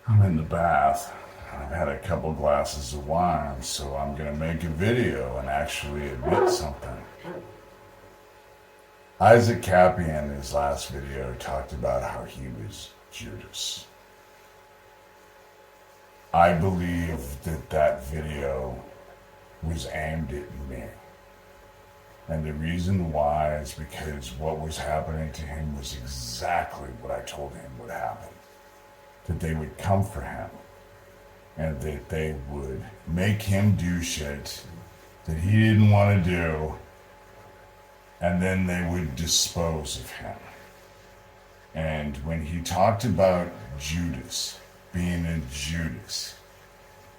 I'm in the bath. I've had a couple glasses of wine, so I'm gonna make a video and actually admit something. Isaac Kappy in his last video talked about how he was Judas. I believe that that video was aimed at me. And the reason why is because what was happening to him was exactly what I told him would happen. That they would come for him and that they would make him do shit that he didn't want to do, and then they would dispose of him. And when he talked about Judas being a Judas,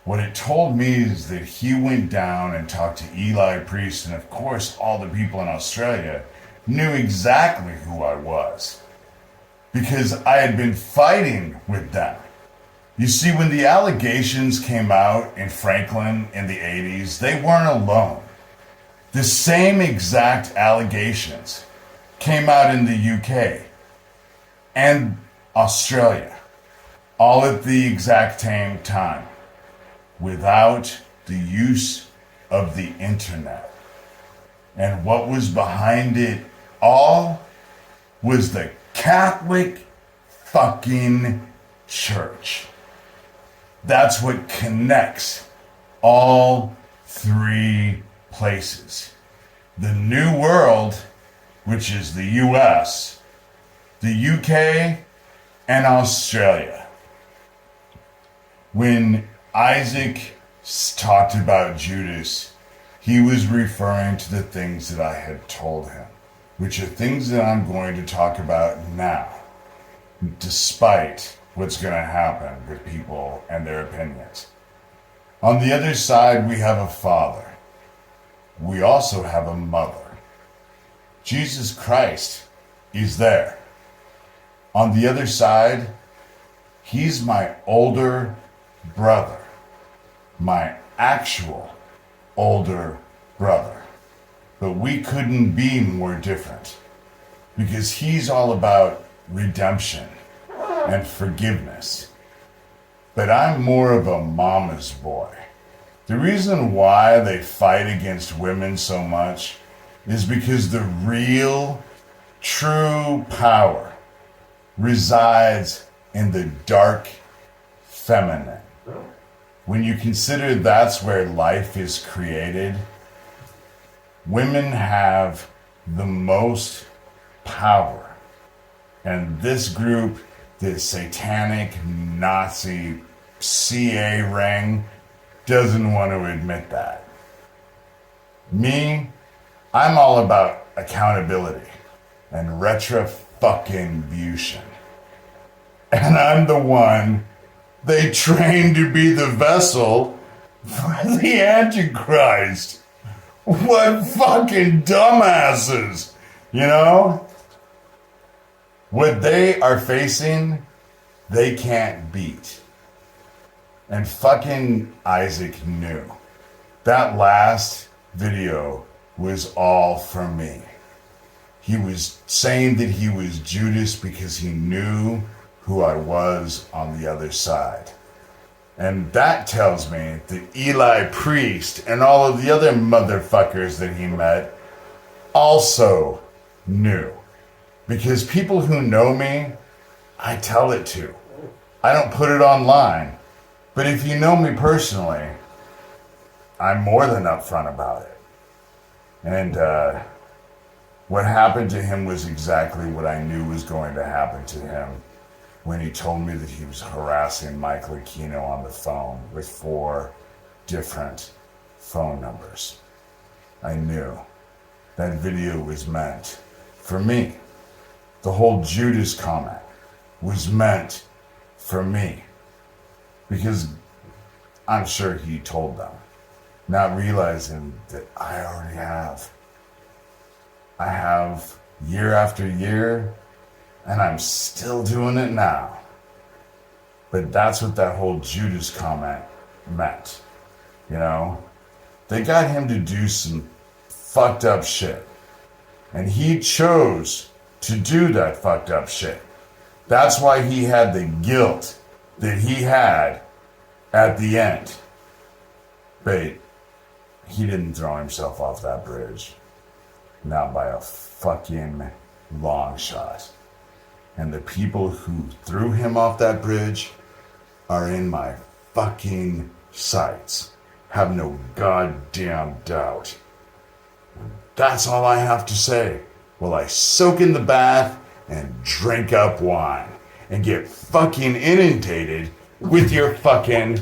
what it told me is that he went down and talked to Eli Priest, and of course all the people in Australia knew exactly who I was because I had been fighting with them. You see, when the allegations came out in Franklin in the 80s, they weren't alone. The same exact allegations came out in the UK and Australia, all at the exact same time, without the use of the internet. And what was behind it all was the Catholic fucking Church. That's what connects all three places. The New World, which is the US, the UK, and Australia. When Isaac talked about Judas, he was referring to the things that I had told him, which are things that I'm going to talk about now, despite what's going to happen with people and their opinions. On the other side, we have a father. We also have a mother. Jesus Christ is there. On the other side, he's my older brother, my actual older brother. But we couldn't be more different because he's all about redemption and forgiveness. But I'm more of a mama's boy. The reason why they fight against women so much is because the real, true power resides in the dark feminine. When you consider that's where life is created, women have the most power. And this group, this satanic Nazi CA ring, doesn't want to admit that. Me, I'm all about accountability and retribution. And I'm the one they trained to be the vessel for the Antichrist. What fucking dumbasses, you know? What they are facing, they can't beat. And fucking Isaac knew. That last video was all for me. He was saying that he was Judas because he knew who I was on the other side. And that tells me that Eli Priest and all of the other motherfuckers that he met also knew. Because people who know me, I tell it to. I don't put it online. But if you know me personally, I'm more than upfront about it. And what happened to him was exactly what I knew was going to happen to him when he told me that he was harassing Mike Lucchino on the phone with 4 different phone numbers. I knew that video was meant for me. The whole Judas comment was meant for me. Because I'm sure he told them, not realizing that I already have. I have year after year, and I'm still doing it now. But that's what that whole Judas comment meant. You know? They got him to do some fucked up shit. And he chose to do that fucked up shit. That's why he had the guilt that he had at the end. But he didn't throw himself off that bridge. Not by a fucking long shot. And the people who threw him off that bridge are in my fucking sights. Have no goddamn doubt. That's all I have to say. While I soak in the bath and drink up wine and get fucking inundated with your fucking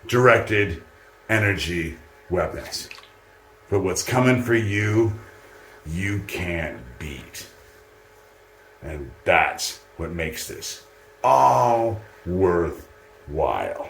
directed energy weapons. But what's coming for you, you can't beat. And that's what makes this all worthwhile.